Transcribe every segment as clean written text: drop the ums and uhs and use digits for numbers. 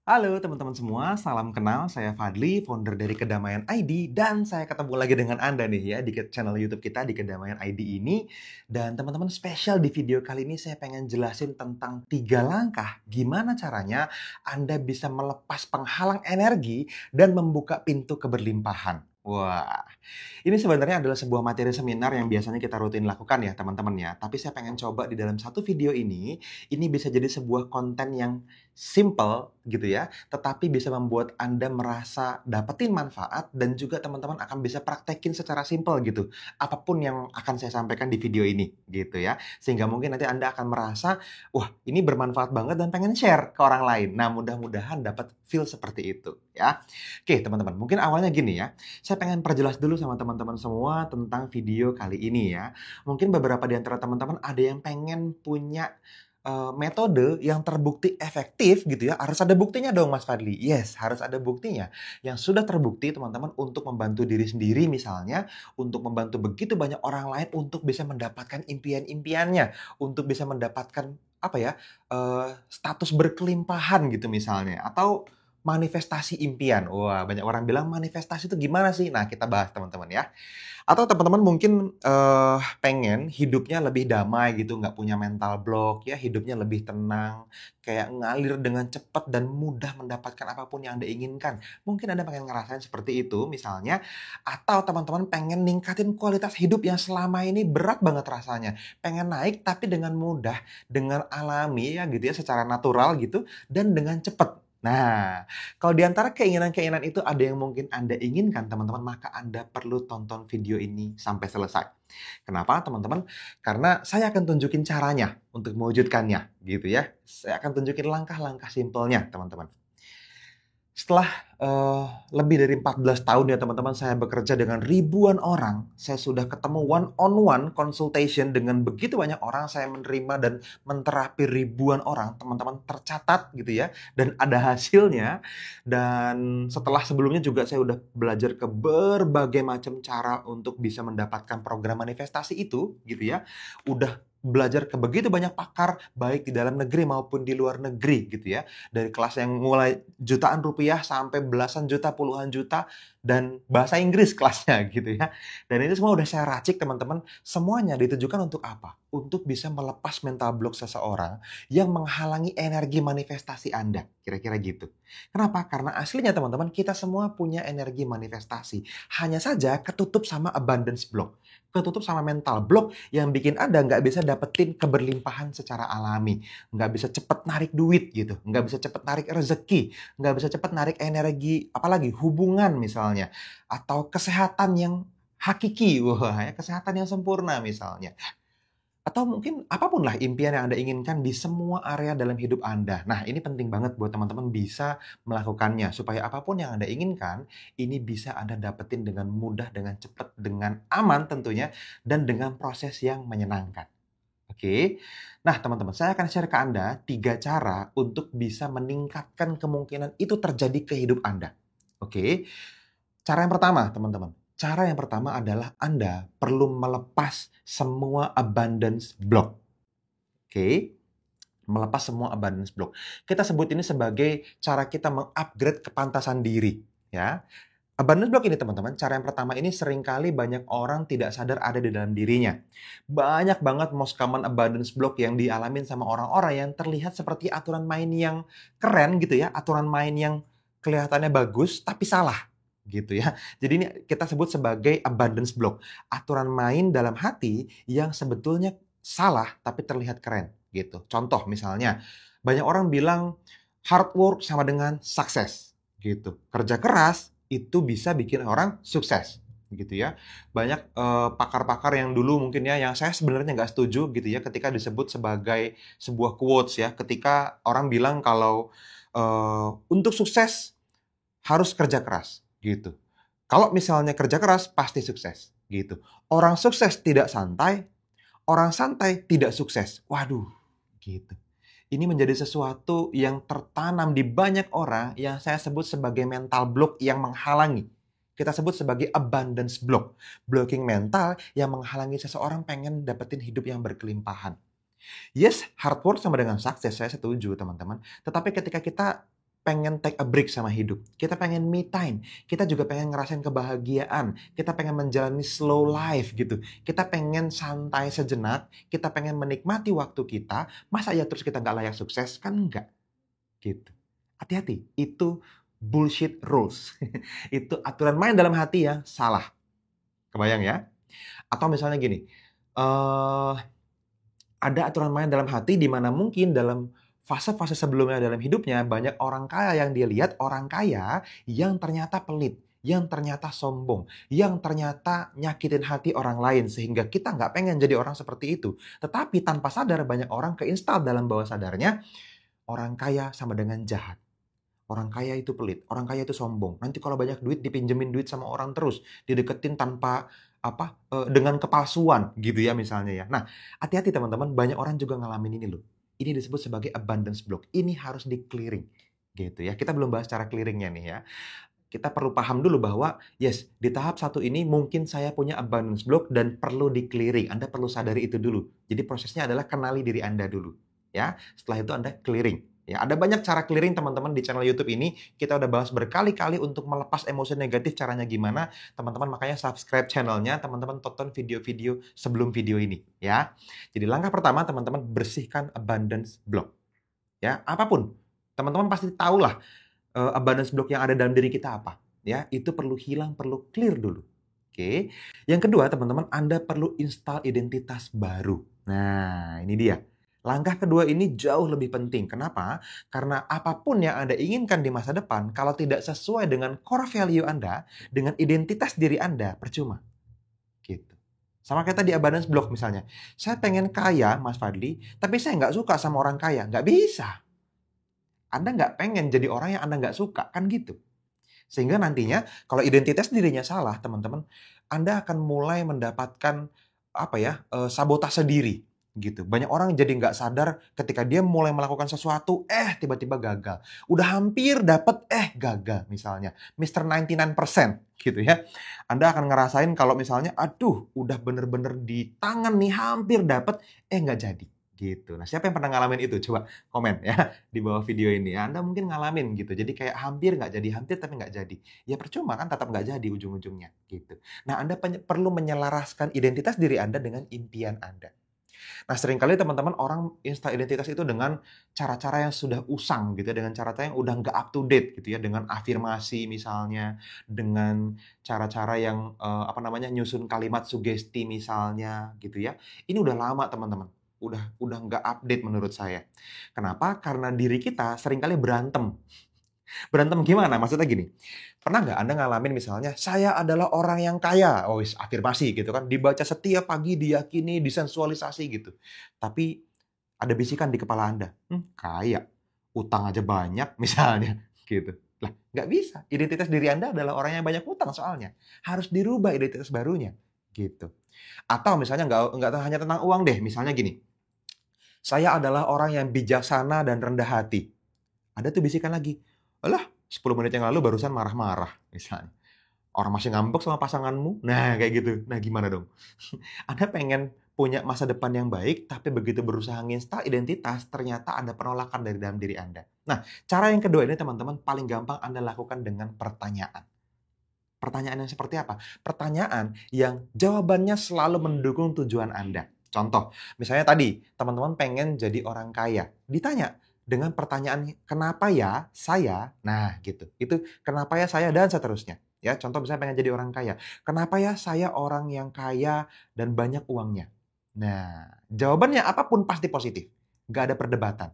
Halo teman-teman semua, salam kenal. Saya Fadli, founder dari Kedamaian ID, dan saya ketemu lagi dengan Anda nih ya di channel YouTube kita di Kedamaian ID ini. Dan teman-teman, spesial di video kali ini saya pengen jelasin tentang 3 langkah gimana caranya Anda bisa melepas penghalang energi dan membuka pintu keberlimpahan. Wah, ini sebenarnya adalah sebuah materi seminar yang biasanya kita rutin lakukan ya teman-teman ya. Tapi saya pengen coba di dalam satu video ini bisa jadi sebuah konten yang simple gitu ya, tetapi bisa membuat Anda merasa dapetin manfaat dan juga teman-teman akan bisa praktekin secara simpel gitu, apapun yang akan saya sampaikan di video ini gitu ya. Sehingga mungkin nanti Anda akan merasa, wah ini bermanfaat banget dan pengen share ke orang lain. Nah mudah-mudahan dapat feel seperti itu ya. Oke teman-teman, mungkin awalnya gini ya, saya pengen perjelas dulu sama teman-teman semua tentang video kali ini ya. Mungkin beberapa di antara teman-teman ada yang pengen punya metode yang terbukti efektif gitu ya, harus ada buktinya dong Mas Fadli. Yes, harus ada buktinya. Yang sudah terbukti teman-teman untuk membantu diri sendiri misalnya, untuk membantu begitu banyak orang lain untuk bisa mendapatkan impian-impiannya, untuk bisa mendapatkan apa ya, status berkelimpahan gitu misalnya, atau manifestasi impian. Wah, banyak orang bilang manifestasi itu gimana sih? Nah, kita bahas teman-teman ya. Atau teman-teman mungkin, pengen hidupnya lebih damai gitu, nggak punya mental block ya, hidupnya lebih tenang, kayak ngalir dengan cepat dan mudah mendapatkan apapun yang Anda inginkan. Mungkin Anda pengen ngerasain seperti itu misalnya, atau teman-teman pengen ningkatin kualitas hidup yang selama ini berat banget rasanya. Pengen naik tapi dengan mudah, dengan alami ya gitu ya, secara natural gitu, dan dengan cepat. Nah, kalau di antara keinginan-keinginan itu ada yang mungkin Anda inginkan teman-teman, maka Anda perlu tonton video ini sampai selesai. Kenapa teman-teman? Karena saya akan tunjukin caranya untuk mewujudkannya gitu ya. Saya akan tunjukin langkah-langkah simpelnya teman-teman. Setelah, lebih dari 14 tahun ya teman-teman saya bekerja dengan ribuan orang, saya sudah ketemu one on one consultation dengan begitu banyak orang, saya menerima dan menterapi ribuan orang, teman-teman tercatat gitu ya, dan ada hasilnya. Dan setelah sebelumnya juga saya udah belajar ke berbagai macam cara untuk bisa mendapatkan program manifestasi itu gitu ya. Udah belajar ke begitu banyak pakar, baik di dalam negeri maupun di luar negeri gitu ya. Dari kelas yang mulai jutaan rupiah sampai belasan juta, puluhan juta, dan bahasa Inggris kelasnya gitu ya. Dan ini semua udah saya racik teman-teman, semuanya ditujukan untuk apa? Untuk bisa melepas mental block seseorang yang menghalangi energi manifestasi Anda, kira-kira gitu. Kenapa? Karena aslinya teman-teman, kita semua punya energi manifestasi. Hanya saja ketutup sama abundance block, ketutup sama mental block yang bikin Anda nggak bisa dapetin keberlimpahan secara alami, nggak bisa cepet narik duit gitu, nggak bisa cepet narik rezeki, nggak bisa cepet narik energi, apalagi hubungan misalnya, atau kesehatan yang hakiki, wah ya, kesehatan yang sempurna misalnya. Atau mungkin apapun lah impian yang Anda inginkan di semua area dalam hidup Anda. Nah, ini penting banget buat teman-teman bisa melakukannya, supaya apapun yang Anda inginkan, ini bisa Anda dapetin dengan mudah, dengan cepat, dengan aman tentunya, dan dengan proses yang menyenangkan. Oke. Nah, teman-teman, saya akan share ke Anda 3 cara untuk bisa meningkatkan kemungkinan itu terjadi ke hidup Anda. Oke. Cara yang pertama, teman-teman. Cara yang pertama adalah Anda perlu melepas semua abundance block. Oke. Melepas semua abundance block. Kita sebut ini sebagai cara kita mengupgrade kepantasan diri, ya. Abundance block ini teman-teman, cara yang pertama ini seringkali banyak orang tidak sadar ada di dalam dirinya. Banyak banget most common abundance block yang dialamin sama orang-orang yang terlihat seperti aturan main yang keren gitu ya, aturan main yang kelihatannya bagus tapi salah gitu ya. Jadi ini kita sebut sebagai abundance block. Aturan main dalam hati yang sebetulnya salah tapi terlihat keren gitu. Contoh misalnya, banyak orang bilang hard work sama dengan sukses gitu. Kerja keras itu bisa bikin orang sukses gitu ya. Banyak pakar-pakar yang dulu mungkin ya, yang saya sebenarnya nggak setuju gitu ya ketika disebut sebagai sebuah quotes ya, ketika orang bilang kalau untuk sukses harus kerja keras gitu. Kalau misalnya kerja keras pasti sukses gitu. Orang sukses tidak santai, orang santai tidak sukses. Waduh, gitu. Ini menjadi sesuatu yang tertanam di banyak orang yang saya sebut sebagai mental block yang menghalangi. Kita sebut sebagai abundance block. Blocking mental yang menghalangi seseorang pengen dapetin hidup yang berkelimpahan. Yes, hard work sama dengan sukses, saya setuju teman-teman. Tetapi ketika kita pengen take a break sama hidup. Kita pengen me time. Kita juga pengen ngerasain kebahagiaan. Kita pengen menjalani slow life gitu. Kita pengen santai sejenak. Kita pengen menikmati waktu kita. Masa ya terus kita nggak layak sukses? Kan enggak. Gitu. Hati-hati. Itu bullshit rules. Itu aturan main dalam hati ya. Salah. Kebayang ya? Atau misalnya gini. Ada aturan main dalam hati di mana mungkin dalam fase-fase sebelumnya dalam hidupnya, banyak orang kaya yang dia lihat, orang kaya yang ternyata pelit, yang ternyata sombong, yang ternyata nyakitin hati orang lain, sehingga kita nggak pengen jadi orang seperti itu. Tetapi tanpa sadar banyak orang keinstal dalam bawah sadarnya, orang kaya sama dengan jahat. Orang kaya itu pelit, orang kaya itu sombong. Nanti kalau banyak duit dipinjemin duit sama orang terus, dideketin tanpa dengan kepalsuan gitu ya misalnya ya. Nah, hati-hati teman-teman, banyak orang juga ngalamin ini loh. Ini disebut sebagai abundance block. Ini harus di-clearing gitu ya. Kita belum bahas cara clearingnya nih ya. Kita perlu paham dulu bahwa yes, di tahap satu ini mungkin saya punya abundance block dan perlu di-clearing. Anda perlu sadari itu dulu. Jadi prosesnya adalah kenali diri Anda dulu ya. Setelah itu Anda clearing. Ya, ada banyak cara clearing teman-teman di channel YouTube ini. Kita udah bahas berkali-kali untuk melepas emosi negatif, caranya gimana. Teman-teman makanya subscribe channelnya, teman-teman tonton video-video sebelum video ini ya. Jadi langkah pertama teman-teman bersihkan abundance block. Ya, apapun. Teman-teman pasti tahu lah abundance block yang ada dalam diri kita apa. Ya, itu perlu hilang, perlu clear dulu. Oke. Yang kedua, teman-teman, Anda perlu install identitas baru. Nah, ini dia. Langkah kedua ini jauh lebih penting. Kenapa? Karena apapun yang Anda inginkan di masa depan, kalau tidak sesuai dengan core value Anda, dengan identitas diri Anda, percuma. Gitu. Sama kayak tadi abundance block misalnya. Saya pengen kaya, Mas Fadli, tapi saya nggak suka sama orang kaya. Nggak bisa. Anda nggak pengen jadi orang yang Anda nggak suka, kan gitu. Sehingga nantinya, kalau identitas dirinya salah, teman-teman, Anda akan mulai mendapatkan sabotase diri. Gitu. Banyak orang jadi nggak sadar ketika dia mulai melakukan sesuatu, tiba-tiba gagal. Udah hampir dapet, gagal misalnya. Mr. 99% gitu ya. Anda akan ngerasain kalau misalnya, aduh, udah bener-bener di tangan nih, hampir dapet, nggak jadi. Gitu. Nah, siapa yang pernah ngalamin itu? Coba komen ya di bawah video ini. Anda mungkin ngalamin gitu. Jadi kayak hampir nggak jadi, hampir tapi nggak jadi. Ya percuma kan, tetap nggak jadi ujung-ujungnya. Gitu. Nah, Anda perlu menyelaraskan identitas diri Anda dengan impian Anda. Nah, seringkali teman-teman orang install identitas itu dengan cara-cara yang sudah usang gitu ya, dengan cara-cara yang udah nggak up to date gitu ya, dengan afirmasi misalnya, dengan cara-cara yang nyusun kalimat sugesti misalnya gitu ya. Ini udah lama teman-teman. Udah nggak update menurut saya. Kenapa? Karena diri kita seringkali berantem. Berantem gimana? Maksudnya gini, pernah nggak Anda ngalamin misalnya, saya adalah orang yang kaya, afirmasi gitu kan, dibaca setiap pagi, diyakini, disensualisasi gitu. Tapi ada bisikan di kepala Anda, kaya, utang aja banyak misalnya, gitu. Lah, nggak bisa. Identitas diri Anda adalah orang yang banyak utang soalnya. Harus dirubah identitas barunya, gitu. Atau misalnya nggak hanya tentang uang deh, misalnya gini, saya adalah orang yang bijaksana dan rendah hati. Ada tuh bisikan lagi, alah 10 menit yang lalu barusan marah-marah misalnya. Orang masih ngambek sama pasanganmu. Nah, kayak gitu. Nah, gimana dong? Anda pengen punya masa depan yang baik, tapi begitu berusaha nginstal identitas, ternyata ada penolakan dari dalam diri Anda. Nah, cara yang kedua ini teman-teman paling gampang Anda lakukan dengan pertanyaan. Pertanyaan yang seperti apa? Pertanyaan yang jawabannya selalu mendukung tujuan Anda. Contoh, misalnya tadi, teman-teman pengen jadi orang kaya. Ditanya dengan pertanyaan, kenapa ya saya? Nah, gitu. Itu kenapa ya saya dan seterusnya. Ya, contoh misalnya pengen jadi orang kaya. Kenapa ya saya orang yang kaya dan banyak uangnya? Nah, jawabannya apapun pasti positif. Nggak ada perdebatan.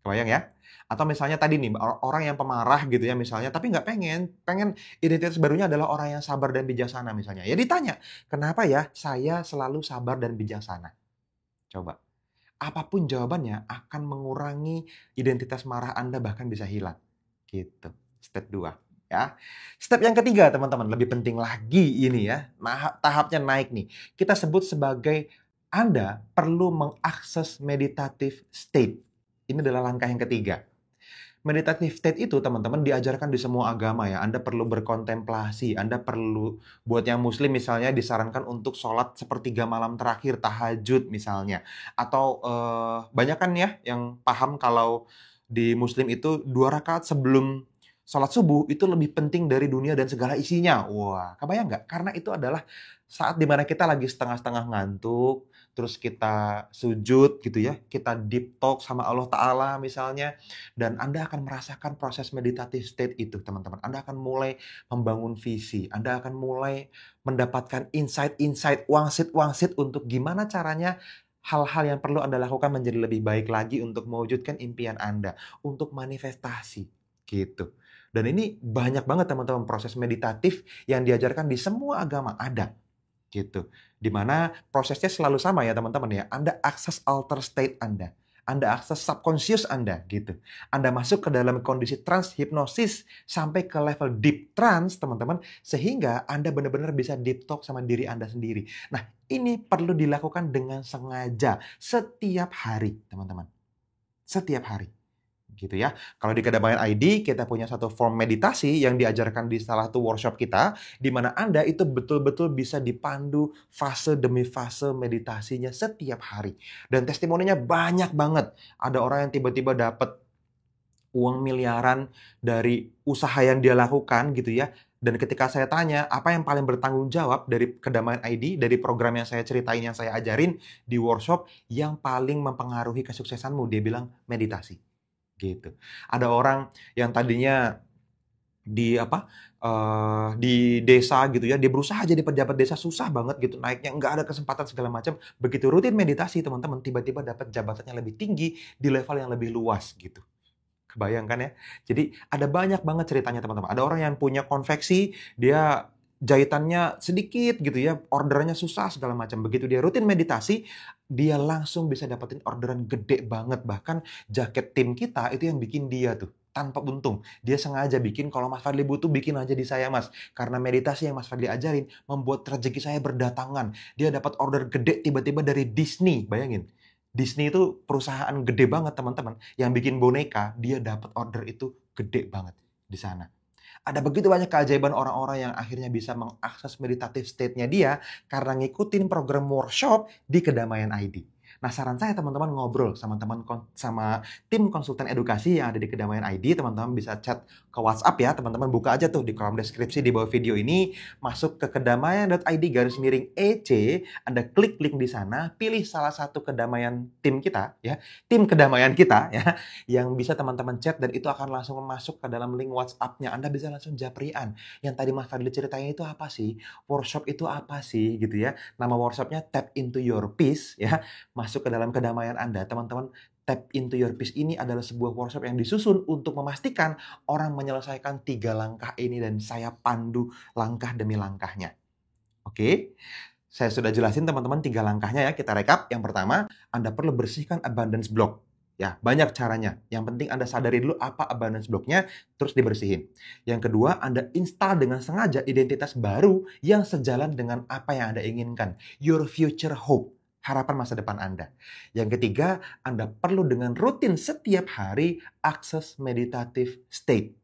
Kebayang ya? Atau misalnya tadi nih, orang yang pemarah gitu ya misalnya, tapi nggak pengen identitas barunya adalah orang yang sabar dan bijaksana misalnya. Ya ditanya, kenapa ya saya selalu sabar dan bijaksana? Coba. Apapun jawabannya akan mengurangi identitas marah Anda, bahkan bisa hilang. Gitu. Step 2. Ya. Step yang ketiga teman-teman, lebih penting lagi ini ya. Nah, tahapnya naik nih. Kita sebut sebagai Anda perlu mengakses meditative state. Ini adalah langkah yang ketiga. Meditative state itu teman-teman diajarkan di semua agama ya. Anda perlu berkontemplasi, Anda perlu, buat yang muslim misalnya disarankan untuk sholat sepertiga malam terakhir, tahajud misalnya. Atau banyak kan ya yang paham kalau di Muslim itu 2 rakaat sebelum sholat subuh itu lebih penting dari dunia dan segala isinya. Wah, kebayang nggak? Karena itu adalah saat dimana kita lagi setengah-setengah ngantuk, terus kita sujud gitu ya, kita deep talk sama Allah Ta'ala misalnya, dan Anda akan merasakan proses meditative state itu, teman-teman. Anda akan mulai membangun visi, Anda akan mulai mendapatkan insight-insight, wangsit-wangsit untuk gimana caranya hal-hal yang perlu Anda lakukan menjadi lebih baik lagi untuk mewujudkan impian Anda, untuk manifestasi, gitu. Dan ini banyak banget teman-teman proses meditatif yang diajarkan di semua agama ada gitu. Di mana prosesnya selalu sama ya teman-teman ya. Anda akses alter state Anda. Anda akses subconscious Anda gitu. Anda masuk ke dalam kondisi trance hipnosis sampai ke level deep trance teman-teman sehingga Anda benar-benar bisa deep talk sama diri Anda sendiri. Nah, ini perlu dilakukan dengan sengaja setiap hari, teman-teman. Setiap hari. Gitu ya. Kalau di Kedamaian ID, kita punya satu form meditasi yang diajarkan di salah satu workshop kita, di mana Anda itu betul-betul bisa dipandu fase demi fase meditasinya setiap hari. Dan testimoninya banyak banget. Ada orang yang tiba-tiba dapat uang miliaran dari usaha yang dia lakukan gitu ya. Dan ketika saya tanya, apa yang paling bertanggung jawab dari Kedamaian ID, dari program yang saya ceritain, yang saya ajarin di workshop, yang paling mempengaruhi kesuksesanmu? Dia bilang meditasi. Gitu. Ada orang yang tadinya di di desa gitu ya, dia berusaha jadi pejabat desa susah banget gitu, naiknya nggak ada kesempatan segala macam. Begitu rutin meditasi teman-teman, tiba-tiba dapat jabatannya lebih tinggi di level yang lebih luas gitu. Kebayang kan ya? Jadi ada banyak banget ceritanya teman-teman. Ada orang yang punya konveksi, dia jahitannya sedikit gitu ya, orderannya susah segala macam. Begitu dia rutin meditasi, dia langsung bisa dapetin orderan gede banget. Bahkan jaket tim kita itu yang bikin dia tuh tanpa untung. Dia sengaja bikin, kalau Mas Fadli butuh bikin aja di saya Mas. Karena meditasi yang Mas Fadli ajarin membuat rezeki saya berdatangan. Dia dapat order gede tiba-tiba dari Disney, bayangin. Disney itu perusahaan gede banget teman-teman. Yang bikin boneka, dia dapat order itu gede banget di sana. Ada begitu banyak keajaiban orang-orang yang akhirnya bisa mengakses meditative state-nya dia karena ngikutin program workshop di Kedamaian ID. Nah, saran saya teman-teman ngobrol sama sama tim konsultan edukasi yang ada di Kedamaian ID, teman-teman bisa chat ke WhatsApp ya, teman-teman buka aja tuh di kolom deskripsi di bawah video ini, masuk ke kedamaian.id/EC, Anda klik link di sana, pilih salah satu kedamaian tim kita ya, tim kedamaian kita ya, yang bisa teman-teman chat dan itu akan langsung masuk ke dalam link WhatsApp-nya. Anda bisa langsung japrian. Yang tadi Mas Fadli ceritain itu apa sih? Workshop itu apa sih? Gitu ya. Nama workshopnya Tap Into Your Peace ya. Masuk ke dalam kedamaian Anda. Teman-teman, Tap Into Your Peace ini adalah sebuah workshop yang disusun untuk memastikan orang menyelesaikan 3 langkah ini dan saya pandu langkah demi langkahnya. Oke? Saya sudah jelasin teman-teman 3 langkahnya ya. Kita rekap. Yang pertama, Anda perlu bersihkan abundance block. Ya, banyak caranya. Yang penting Anda sadari dulu apa abundance block-nya, terus dibersihin. Yang kedua, Anda install dengan sengaja identitas baru yang sejalan dengan apa yang Anda inginkan. Your future hope. Harapan masa depan Anda. Yang ketiga, Anda perlu dengan rutin setiap hari akses meditative state.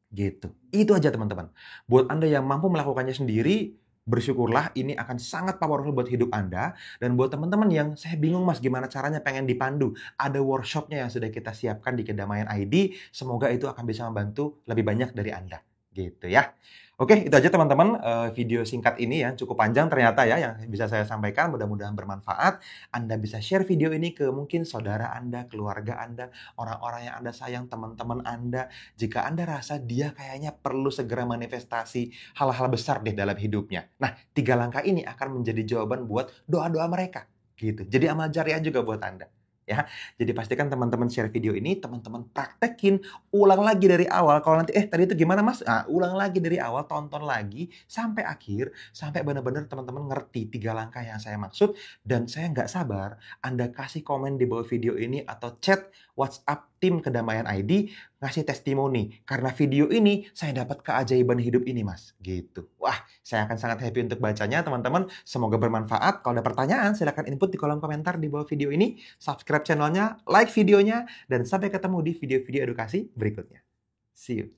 Gitu. Itu aja teman-teman. Buat Anda yang mampu melakukannya sendiri, bersyukurlah ini akan sangat powerful buat hidup Anda. Dan buat teman-teman yang saya bingung Mas gimana caranya pengen dipandu, ada workshopnya yang sudah kita siapkan di Kedamaian ID. Semoga itu akan bisa membantu lebih banyak dari Anda. Gitu ya. Oke, itu aja teman-teman video singkat ini ya, cukup panjang ternyata ya yang bisa saya sampaikan, mudah-mudahan bermanfaat. Anda bisa share video ini ke mungkin saudara Anda, keluarga Anda, orang-orang yang Anda sayang, teman-teman Anda. Jika Anda rasa dia kayaknya perlu segera manifestasi hal-hal besar deh dalam hidupnya. Nah, 3 langkah ini akan menjadi jawaban buat doa-doa mereka. Gitu. Jadi amal jariah juga buat Anda. Ya, jadi pastikan teman-teman share video ini, teman-teman praktekin, ulang lagi dari awal. Kalau nanti, tadi itu gimana Mas? Nah, ulang lagi dari awal, tonton lagi sampai akhir, sampai benar-benar teman-teman ngerti 3 langkah yang saya maksud. Dan saya nggak sabar Anda kasih komen di bawah video ini atau chat WhatsApp tim Kedamaian ID ngasih testimoni. Karena video ini saya dapat keajaiban hidup ini Mas. Gitu. Wah, saya akan sangat happy untuk bacanya teman-teman. Semoga bermanfaat. Kalau ada pertanyaan silahkan input di kolom komentar di bawah video ini. Subscribe channelnya, like videonya, dan sampai ketemu di video-video edukasi berikutnya. See you.